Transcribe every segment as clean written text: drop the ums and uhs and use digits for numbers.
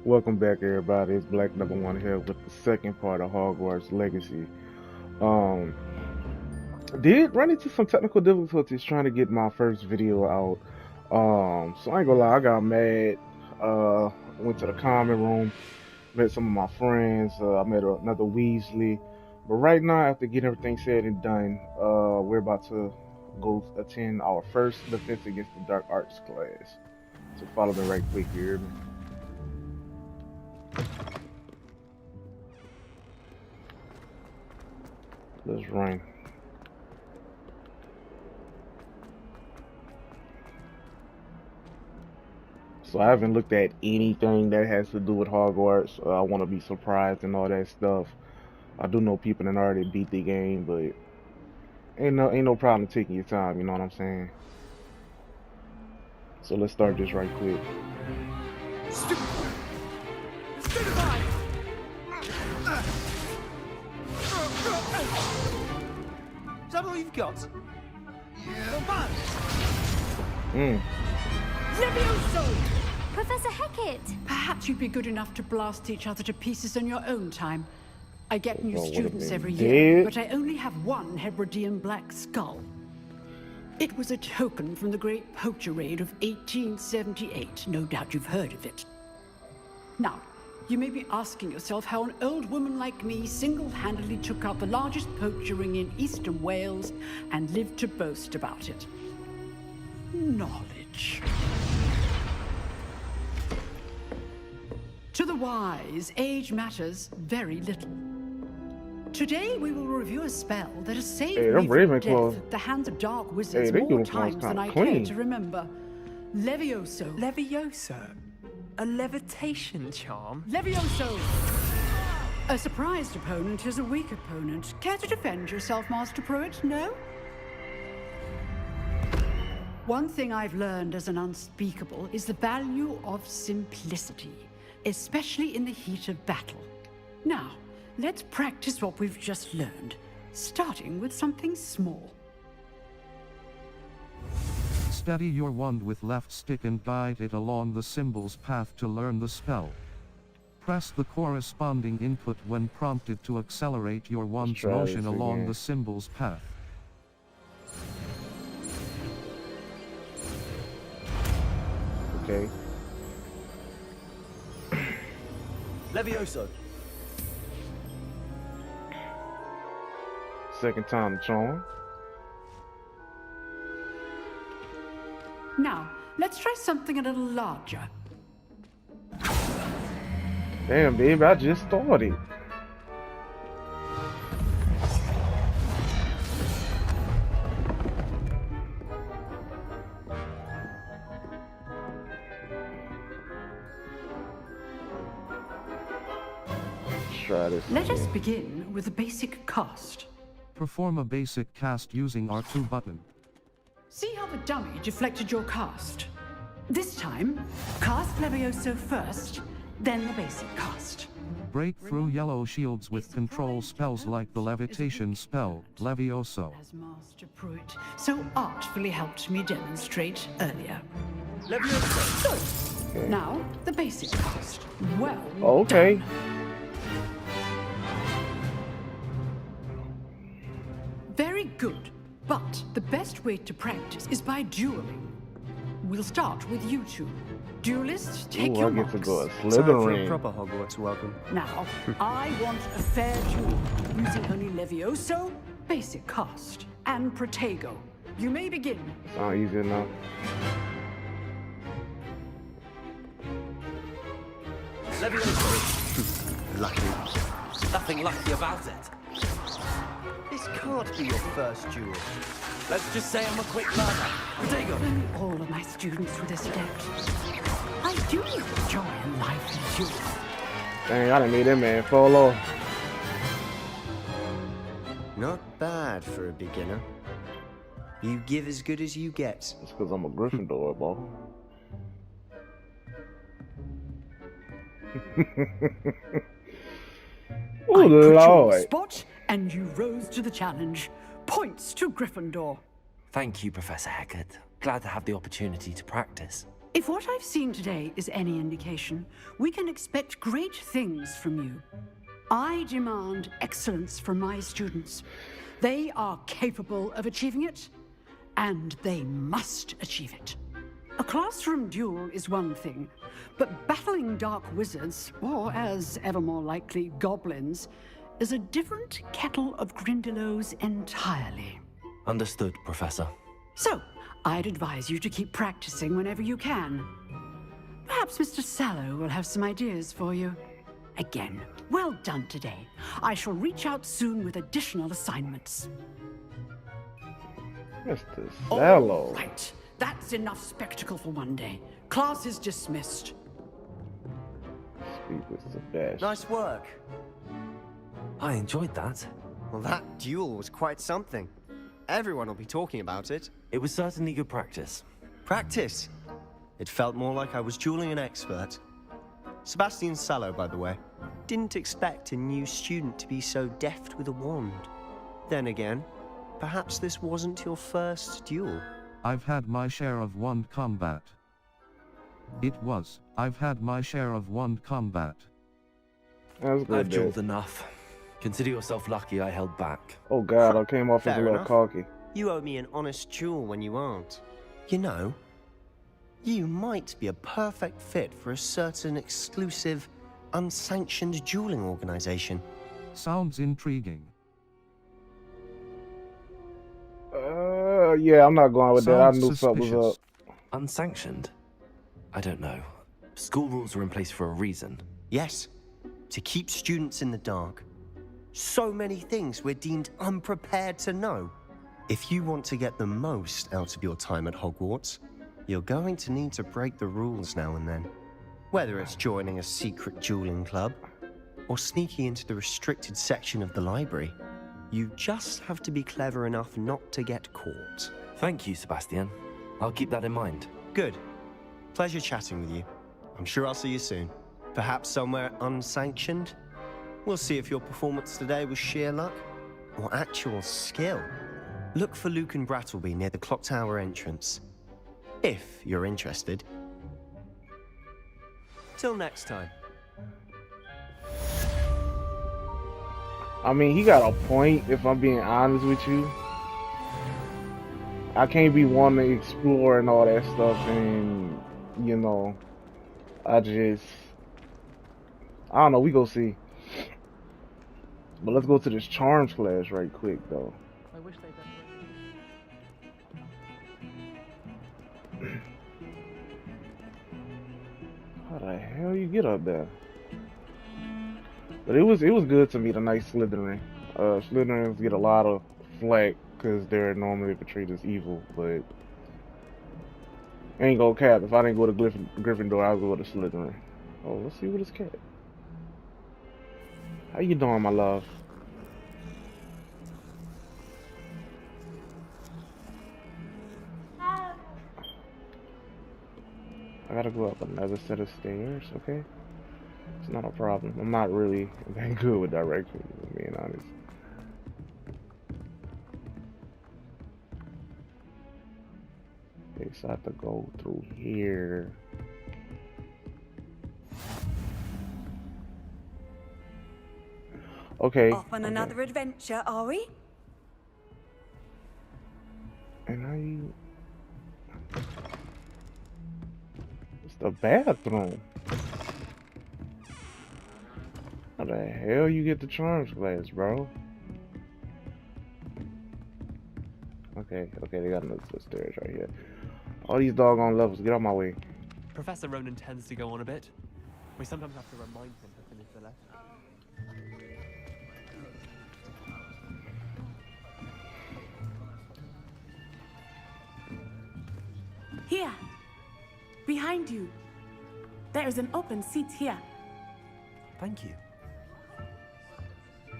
Welcome back, everybody. It's Black Number One here with the second part of Hogwarts Legacy. Um, did run into some technical difficulties trying to get my first video out. So I ain't gonna lie, I got mad. Went to the common room, met some of my friends. I met another Weasley. But right now, after getting everything said and done, we're about to go attend our first defense against the dark arts class. So follow me right quick here. Let's run. So I haven't looked at anything that has to do with Hogwarts. I want to be surprised and all that stuff. I do know people that already beat the game, but ain't no problem taking your time. You know what I'm saying? So let's start this right quick. Is that all you've got? Yeah. Levioso! Professor Hecat! Perhaps you'd be good enough to blast each other to pieces in your own time. I get new students every year, but I only have one Hebridean black skull. It was a token from the Great Poacher Raid of 1878. No doubt you've heard of it. Now, you may be asking yourself how an old woman like me single-handedly took out the largest poacher ring in eastern Wales and lived to boast about it. Knowledge. To the wise, age matters very little. Today we will review a spell that has saved me from death at the hands of dark wizards more times than I care to remember. Levioso. Levioso? A levitation charm? Levioso! A surprised opponent is a weak opponent. Care to defend yourself, Master Pruitt? No? One thing I've learned as an unspeakable is the value of simplicity, especially in the heat of battle. Now, let's practice what we've just learned, starting with something small. Steady your wand with left stick and guide it along the symbol's path to learn the spell. Press the corresponding input when prompted to accelerate your wand's motion along the symbol's path. Okay. Levioso. Second time the charm. Now, let's try something a little larger. Damn, baby, I just started. Try this. Let us begin with a basic cast. Perform a basic cast using R2 button. See how the dummy deflected your cast? This time, cast Levioso first, then the basic cast. Break through yellow shields with control spells like the levitation spell, Levioso. As Master Pruitt so artfully helped me demonstrate earlier. Levioso. Good. Now, the basic cast. Well okay. done. Very good. But the best way to practice is by dueling. We'll start with you two. Duelists, take your marks. I get to go a Time for a Slytherin. proper Hogwarts welcome. Now, I want a fair duel, using only Levioso, basic cast, and Protego. You may begin. Not easy enough. Levioso. Lucky. Nothing lucky about it. This can't be your first duel. Let's just say I'm a quick learner. Protego. All of my students were this adept. I do enjoy a lively duel. Dang, I done made that man fall off. Not bad for a beginner. You give as good as you get. It's because I'm a Gryffindor, boy. Oh, I put you on the Lord. spot, and you rose to the challenge. Points to Gryffindor. Thank you, Professor Hecat. Glad to have the opportunity to practice. If what I've seen today is any indication, we can expect great things from you. I demand excellence from my students. They are capable of achieving it, and they must achieve it. A classroom duel is one thing, but battling dark wizards, or as ever more likely, goblins, is a different kettle of Grindylows entirely. Understood, Professor. So, I'd advise you to keep practicing whenever you can. Perhaps Mr. Sallow will have some ideas for you. Again, well done today. I shall reach out soon with additional assignments. Mr. Sallow. All right, that's enough spectacle for one day. Class is dismissed. Speak with Sebastian. Nice work. I enjoyed that. Well, that duel was quite something. Everyone will be talking about it. It was certainly good practice. Practice? It felt more like I was dueling an expert. Sebastian Sallow, by the way. Didn't expect a new student to be so deft with a wand. Then again, perhaps this wasn't your first duel. I've had my share of wand combat. I've had my share of wand combat. That's good. I've dueled enough. Consider yourself lucky I held back. Oh god, I came off as a Fair little enough. cocky. You owe me an honest duel when you aren't. You know, you might be a perfect fit for a certain exclusive, unsanctioned dueling organization. Sounds intriguing. Yeah, I'm not going with that. I Sounds knew something was up. Unsanctioned? I don't know. School rules are in place for a reason. Yes, to keep students in the dark. So many things we're deemed unprepared to know. If you want to get the most out of your time at Hogwarts, you're going to need to break the rules now and then. Whether it's joining a secret dueling club, or sneaking into the restricted section of the library, you just have to be clever enough not to get caught. Thank you, Sebastian. I'll keep that in mind. Good. Pleasure chatting with you. I'm sure I'll see you soon. Perhaps somewhere unsanctioned? We'll see if your performance today was sheer luck or actual skill. Look for Luke and Brattleby near the clock tower entrance, if you're interested. Till next time. I mean, he got a point, if I'm being honest with you. I can't be wanting to explore and all that stuff, and, you know, I don't know, we go see. But let's go to this charms class right quick, though. I wish they'd How the hell you get up there? But it was good to meet a nice Slytherin. Slytherins get a lot of flack because they're normally portrayed as evil, but ain't gonna cap. If I didn't go to Gryffindor, I would go to Slytherin. Oh, let's see what it's cat. How you doing, my love? I gotta go up another set of stairs, okay? It's not a problem. I'm not really that good with directions, if I'm being honest. Okay, so I have to go through here. Okay. Off on another adventure, are we? And it's the bathroom. How the hell you get the charms class, bro? Okay, they got another set of stairs right here. All these doggone levels, get out my way. Professor Ronan tends to go on a bit. We sometimes have to remind him to finish the lesson. Here, behind you. There is an open seat here. Thank you.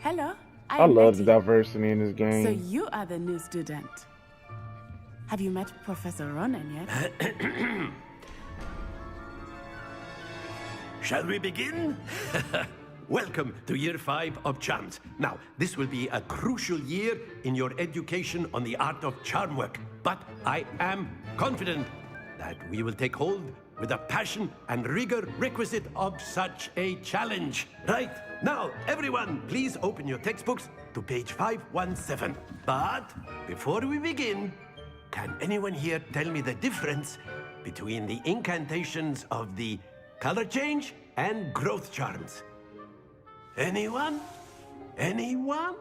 Hello, I love the diversity in this game. So you are the new student. Have you met Professor Ronan yet? Shall we begin? Welcome to Year 5 of Charms. Now, this will be a crucial year in your education on the art of charm work, but I am confident that we will take hold with the passion and rigor requisite of such a challenge. Right, now, everyone, please open your textbooks to page 517. But before we begin, can anyone here tell me the difference between the incantations of the color change and growth charms? Anyone? Anyone?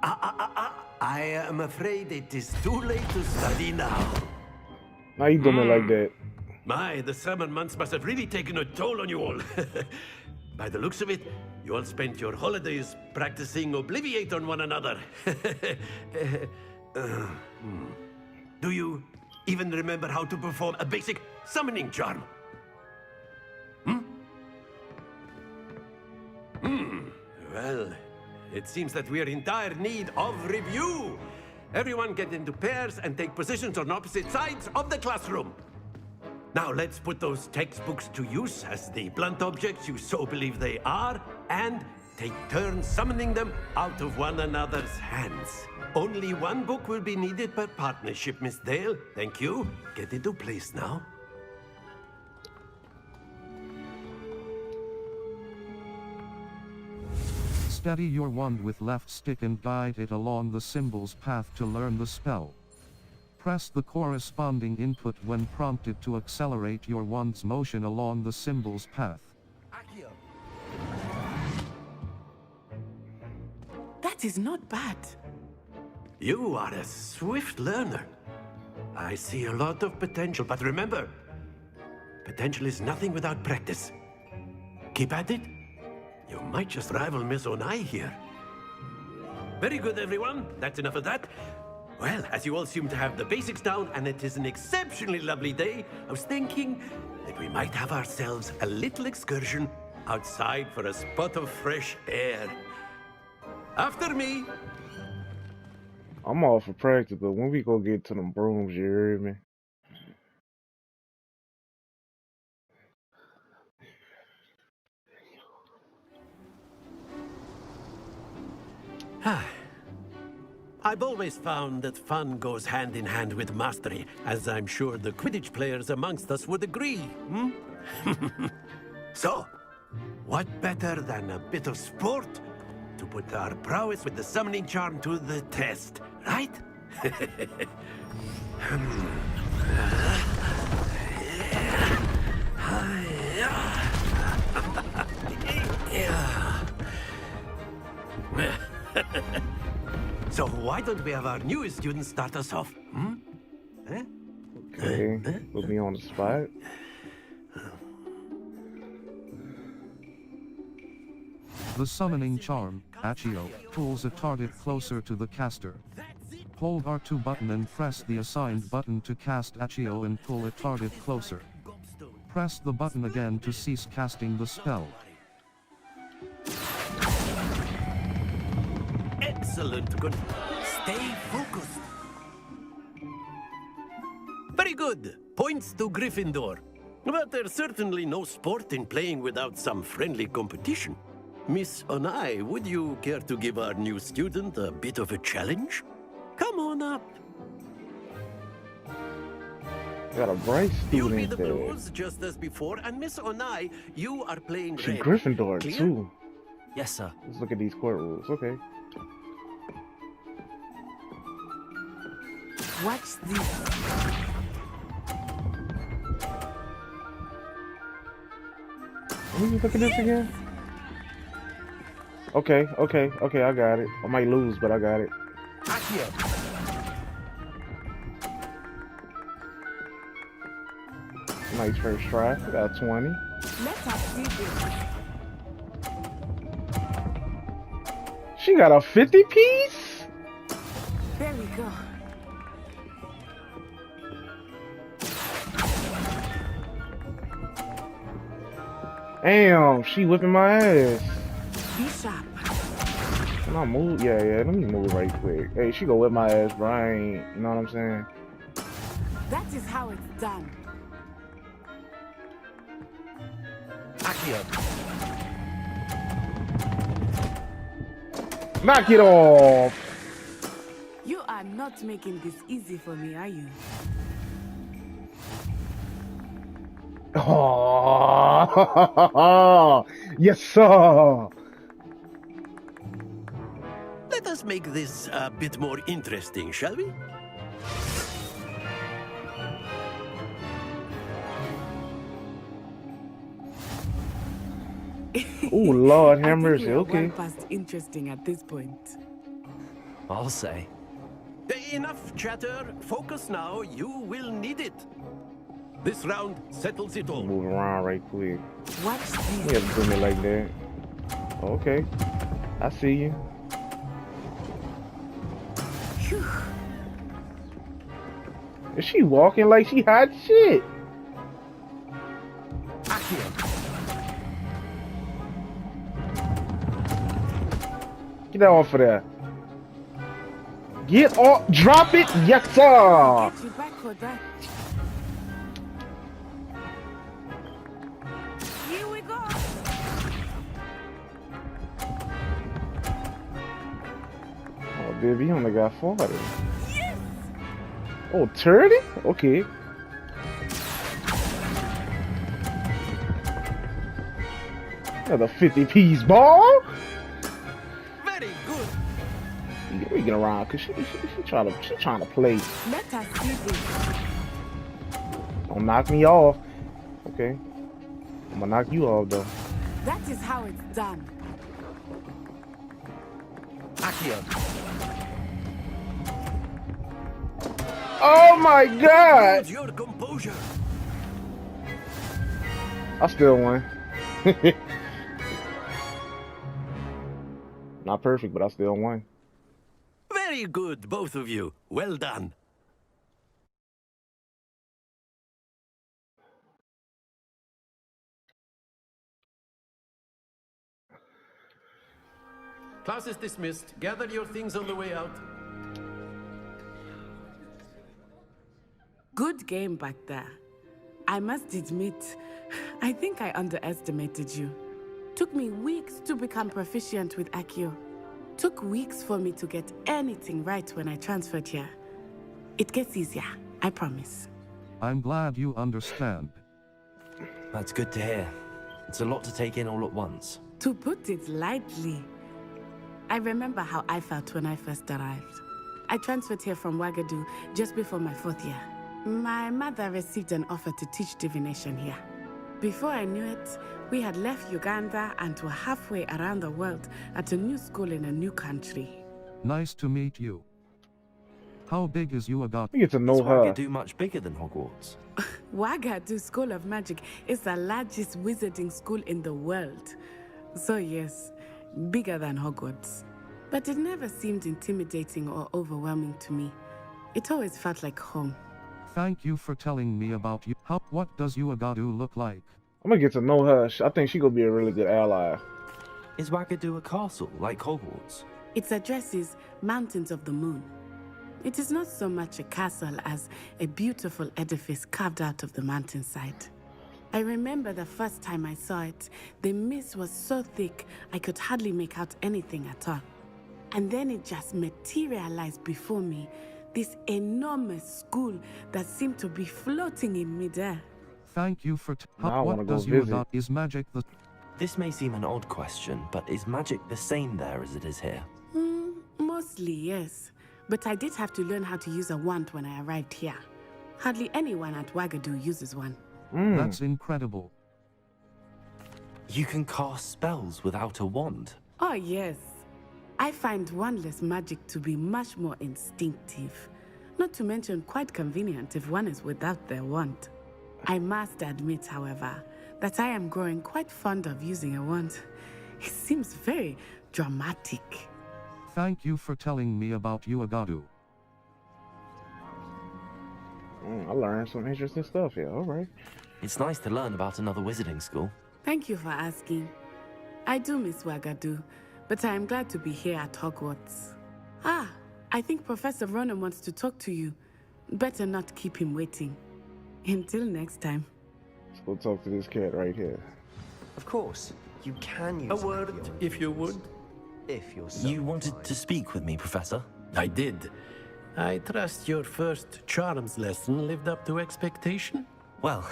I am afraid it is too late to study now. How you doing it like that? My, the summer months must have really taken a toll on you all. By the looks of it, you all spent your holidays practicing Obliviate on one another. Do you even remember how to perform a basic summoning charm? Well, it seems that we are in dire need of review. Everyone get into pairs and take positions on opposite sides of the classroom. Now let's put those textbooks to use as the blunt objects you so believe they are, and take turns summoning them out of one another's hands. Only one book will be needed per partnership, Miss Dale. Thank you. Get into place now. Steady your wand with left stick and guide it along the symbol's path to learn the spell. Press the corresponding input when prompted to accelerate your wand's motion along the symbol's path. That is not bad. You are a swift learner. I see a lot of potential, but remember, potential is nothing without practice. Keep at it. You might just rival Miss Onai here. Very good, everyone. That's enough of that. Well, as you all seem to have the basics down, and it is an exceptionally lovely day, I was thinking that we might have ourselves a little excursion outside for a spot of fresh air. After me. I'm all for practice, but when we go get to them brooms, you hear me? I've always found that fun goes hand in hand with mastery, as I'm sure the Quidditch players amongst us would agree. So, what better than a bit of sport to put our prowess with the summoning charm to the test, right? So why don't we have our newest student start us off? Okay, put me on the spot. The summoning charm, Accio, pulls a target closer to the caster. Hold R2 button and press the assigned button to cast Accio and pull a target closer. Press the button again to cease casting the spell. Excellent, good. Stay focused. Very good. Points to Gryffindor. But there's certainly no sport in playing without some friendly competition. Miss Onai, would you care to give our new student a bit of a challenge? Come on up. Got a bright You'll be student the there. Blues just as before, and Miss Onai, you are playing She red. Gryffindor Clear? too. Yes, sir. Let's look at these court rules. Okay. What's this? Let me just look at this again. Okay, I got it. I might lose, but I got it. Nice first try. I got 20. Let us see this. She got a 50 piece? There we go. Damn, she whipping my ass. Be sharp. Can I move? Yeah, let me move right quick. Hey, she gonna whip my ass, bro. I ain't, you know what I'm saying? That is how it's done. Knock it off! You are not not making this easy for me, are you? Oh, yes, sir. Let us make this a bit more interesting, shall we? Oh, Lord, have I think mercy. we are Okay. well past interesting at this point. I'll say. Enough chatter. Focus now. You will need it. This round settles it all. Move around right quick. Watch You this. have to do me like that. Okay. I see you. Phew. Is she walking like she hot shit? Get off of there. Get off. Drop it. Yes, sir. Get you back for that. Here we go. Oh, baby, you only got 40. Yes. Oh, 30? Okay. Another 50-piece ball. Very good. We get around because she trying to play. Let us do this. Don't knock me off. Okay. I'm gonna knock you off though. That is how it's done. Oh my God! Hold your composure. I still won. Not perfect, but I still won. Very good, both of you. Well done. Class is dismissed. Gather your things on the way out. Good game back there. I must admit, I think I underestimated you. Took me weeks to become proficient with Accio. Took weeks for me to get anything right when I transferred here. It gets easier, I promise. I'm glad you understand. That's good to hear. It's a lot to take in all at once. To put it lightly, I remember how I felt when I first arrived. I transferred here from Ouagadougou just before my 4th year. My mother received an offer to teach divination here. Before I knew it, we had left Uganda and were halfway around the world at a new school in a new country. Nice to meet you. How big is Ouagadougou? We get to know Is her. Ouagadougou much bigger than Hogwarts? Ouagadougou School of Magic is the largest wizarding school in the world. So yes, bigger than Hogwarts. But it never seemed intimidating or overwhelming to me. It always felt like home. Thank you for telling me about you. What does Ouagadougou look like? I'm gonna get to know her. I think she gonna be a really good ally. Is Ouagadougou a castle like Hogwarts? Its address is Mountains of the Moon. It is not so much a castle as a beautiful edifice carved out of the mountainside. I remember the first time I saw it, the mist was so thick I could hardly make out anything at all. And then it just materialized before me, this enormous school that seemed to be floating in midair. Thank you for Now I wanna what go does visit. Ouagadougou is magic the This may seem an odd question, but is magic the same there as it is here? Mostly, yes. But I did have to learn how to use a wand when I arrived here. Hardly anyone at Ouagadougou uses one. That's incredible. You can cast spells without a wand. Oh, yes. I find wandless magic to be much more instinctive. Not to mention quite convenient if one is without their wand. I must admit, however, that I am growing quite fond of using a wand. It seems very dramatic. Thank you for telling me about Ouagadougou. I learned some interesting stuff here. All right. It's nice to learn about another wizarding school. Thank you for asking. I do miss Ouagadougou, but I am glad to be here at Hogwarts. I think Professor Ronan wants to talk to you. Better not keep him waiting. Until next time. Let's go talk to this cat right here. Of course, you can use A word, if you would. if you're so You wanted inclined. to speak with me, Professor? I did. I trust your first charms lesson lived up to expectation? Well,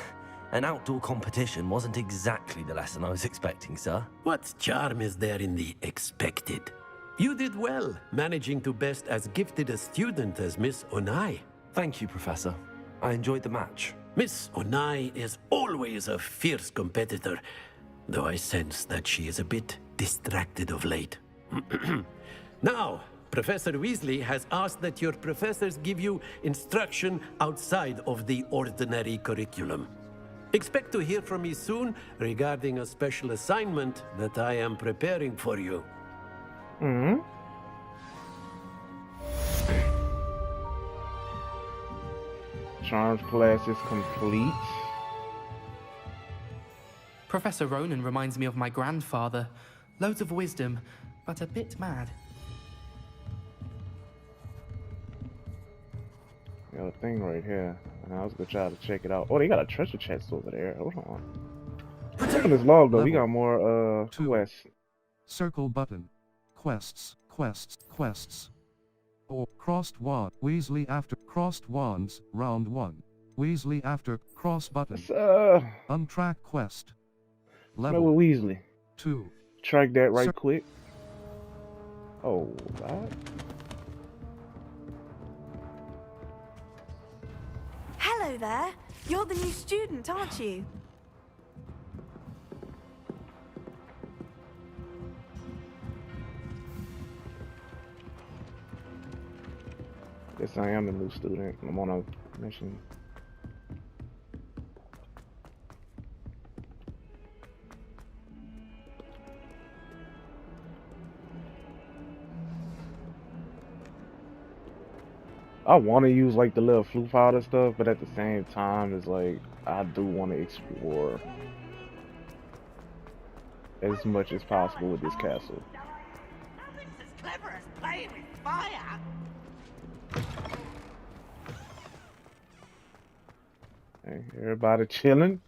an outdoor competition wasn't exactly the lesson I was expecting, sir. What charm is there in the expected? You did well, managing to best as gifted a student as Miss Onai. Thank you, Professor. I enjoyed the match. Miss Onai is always a fierce competitor, though I sense that she is a bit distracted of late. Now, Professor Weasley has asked that your professors give you instruction outside of the ordinary curriculum. Expect to hear from me soon regarding a special assignment that I am preparing for you. Mm-hmm. Charms class is complete. Professor Ronan reminds me of my grandfather. Loads of wisdom, but a bit mad. Got a thing right here. I was gonna try to check it out. Oh, they got a treasure chest over there. Hold on. Checking this log though, we got more quests. Circle button. Quests. Or crossed wand. Weasley after crossed wands. Round 1. Weasley after cross button. Untrack quest. Level with Weasley. 2. Track that right quick. Oh, God. Hello there. You're the new student, aren't you? Yes, I am the new student. I'm on a mission. I want to use like the little flute powder stuff, but at the same time, it's like I do want to explore as much as possible with this castle. Nothing's as clever as playing with fire. Hey, everybody chilling.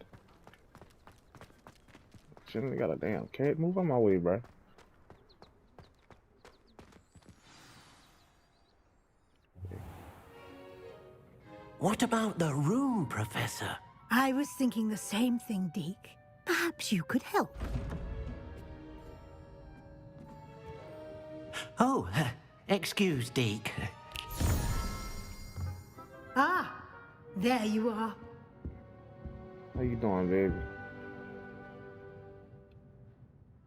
Chilling, got a damn cat. Move on my way, bro. What about the room, Professor? I was thinking the same thing, Deke. Perhaps you could help. Oh, excuse, Deke. Ah, there you are. How you doing, baby?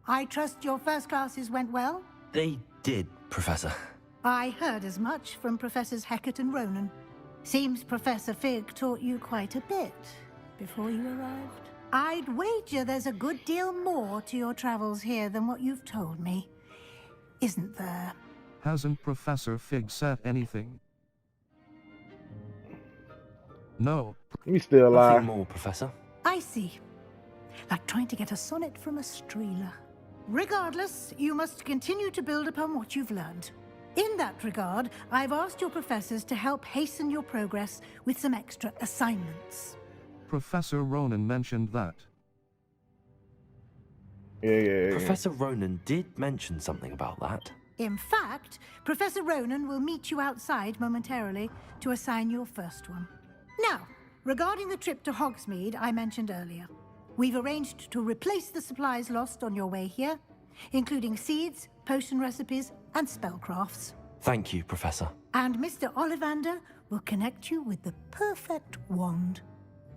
I trust your first classes went well? They did, Professor. I heard as much from Professors Hecat and Ronan. Seems Professor Fig taught you quite a bit before you arrived. I'd wager there's a good deal more to your travels here than what you've told me. Isn't there? Hasn't Professor Fig said anything? No. You still alive? Nothing more, Professor. I see. Like trying to get a sonnet from a streeler. Regardless, you must continue to build upon what you've learned. In that regard, I've asked your professors to help hasten your progress with some extra assignments. Professor Ronan mentioned that. Yeah. Professor Ronan did mention something about that. In fact, Professor Ronan will meet you outside momentarily to assign your first one. Now, regarding the trip to Hogsmeade I mentioned earlier, we've arranged to replace the supplies lost on your way here, including seeds, potion recipes, and spellcrafts. Thank you, Professor. And Mr. Ollivander will connect you with the perfect wand.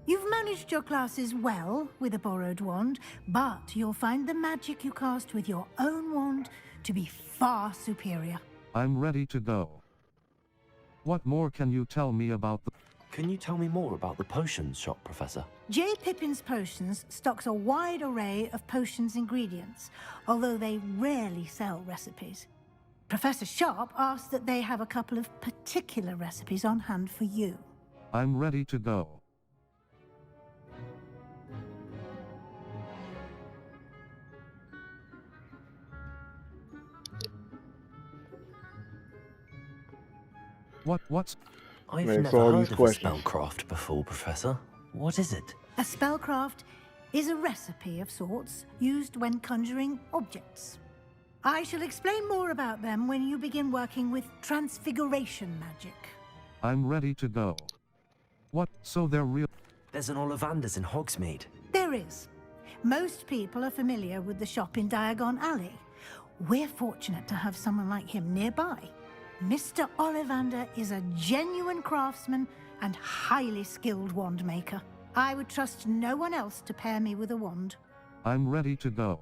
You've managed your classes well with a borrowed wand, but you'll find the magic you cast with your own wand to be far superior. I'm ready to go. What more can you tell me about the... Can you tell me more about the potions shop, Professor? J. Pippin's Potions stocks a wide array of potions ingredients, although they rarely sell recipes. Professor Sharp asked that they have a couple of particular recipes on hand for you. I'm ready to go. What's... I've never heard of a spellcraft before, Professor. What is it? A spellcraft is a recipe of sorts used when conjuring objects. I shall explain more about them when you begin working with transfiguration magic. I'm ready to go. What? So they're real? There's an Ollivander's in Hogsmeade. There is. Most people are familiar with the shop in Diagon Alley. We're fortunate to have someone like him nearby. Mr. Ollivander is a genuine craftsman and highly skilled wand maker. I would trust no one else to pair me with a wand. I'm ready to go.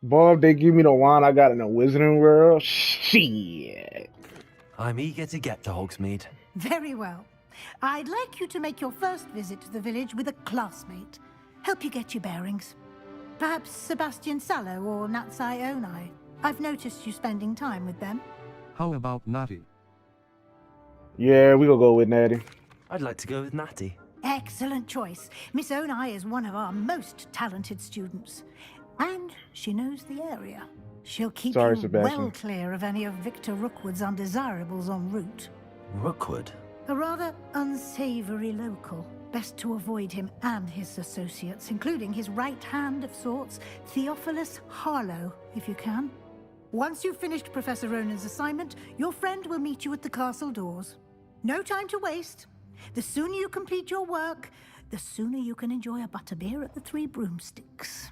Boy, if they give me the wand I got in the Wizarding World, shit. I'm eager to get to Hogsmeade. Very well. I'd like you to make your first visit to the village with a classmate. Help you get your bearings. Perhaps Sebastian Sallow or Natsai Onai. I've noticed you spending time with them. How about Natty? Yeah, we gonna go with Natty. I'd like to go with Natty. Excellent choice. Miss Onai is one of our most talented students. And she knows the area. She'll keep you well clear of any of Victor Rookwood's undesirables en route. Rookwood? A rather unsavory local. Best to avoid him and his associates, including his right hand of sorts, Theophilus Harlow, if you can. Once you've finished Professor Ronan's assignment, your friend will meet you at the castle doors. No time to waste. The sooner you complete your work, the sooner you can enjoy a butterbeer at the Three Broomsticks.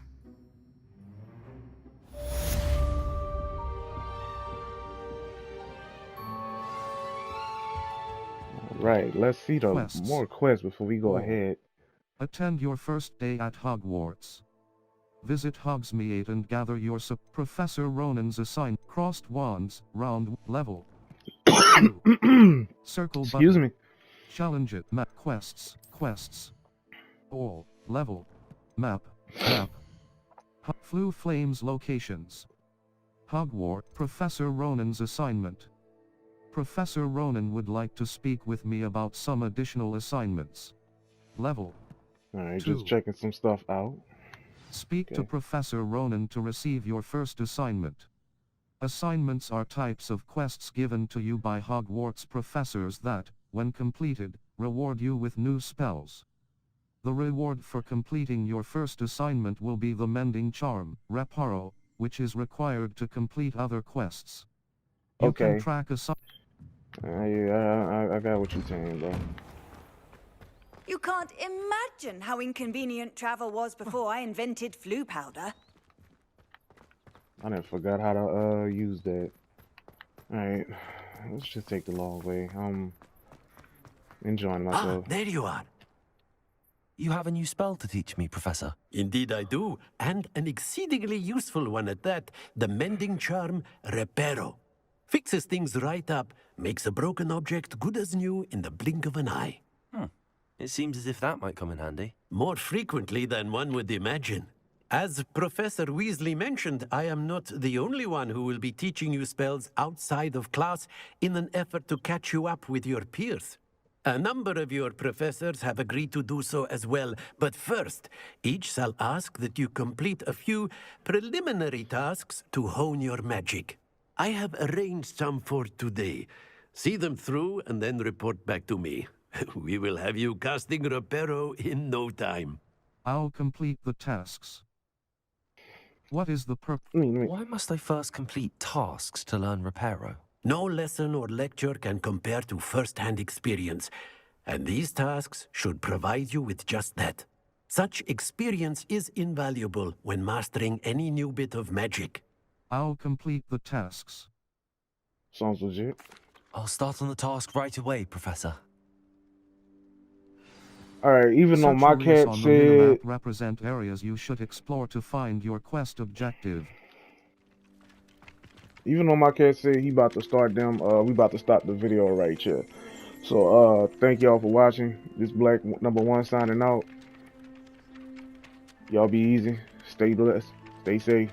Right, let's see the more quests before we go ahead. Attend your first day at Hogwarts. Visit Hogsmeade and gather your Professor Ronan's assigned crossed wands, round, level. Circle button. Excuse me. Challenge it. Map quests. All, level. Map. Flu Flames locations. Hogwarts. Professor Ronan's assignment. Professor Ronan would like to speak with me about some additional assignments. Level. Alright, just checking some stuff out. Speak to Professor Ronan to receive your first assignment. Assignments are types of quests given to you by Hogwarts professors that, when completed, reward you with new spells. The reward for completing your first assignment will be the Mending Charm, Reparo, which is required to complete other quests. You can track I got what you're saying, bro. You can't imagine how inconvenient travel was before I invented flu powder. I never forgot how to use that. Alright, let's just take the long way. I'm enjoying myself. There you are. You have a new spell to teach me, Professor. Indeed I do, and an exceedingly useful one at that. The Mending Charm, Reparo. Fixes things right up, makes a broken object good as new in the blink of an eye. It seems as if that might come in handy. More frequently than one would imagine. As Professor Weasley mentioned, I am not the only one who will be teaching you spells outside of class in an effort to catch you up with your peers. A number of your professors have agreed to do so as well, but first, each shall ask that you complete a few preliminary tasks to hone your magic. I have arranged some for today. See them through and then report back to me. We will have you casting Reparo in no time. I'll complete the tasks. What is the Why must I first complete tasks to learn Reparo? No lesson or lecture can compare to first-hand experience, and these tasks should provide you with just that. Such experience is invaluable when mastering any new bit of magic. I'll complete the tasks. Sounds legit. I'll start on the task right away, Professor. Alright, even though my cat said represent areas you should explore to find your quest objective. Even though my cat said he about to start them, we about to stop the video right here. So thank y'all for watching. This Black #1 signing out. Y'all be easy, stay blessed, stay safe.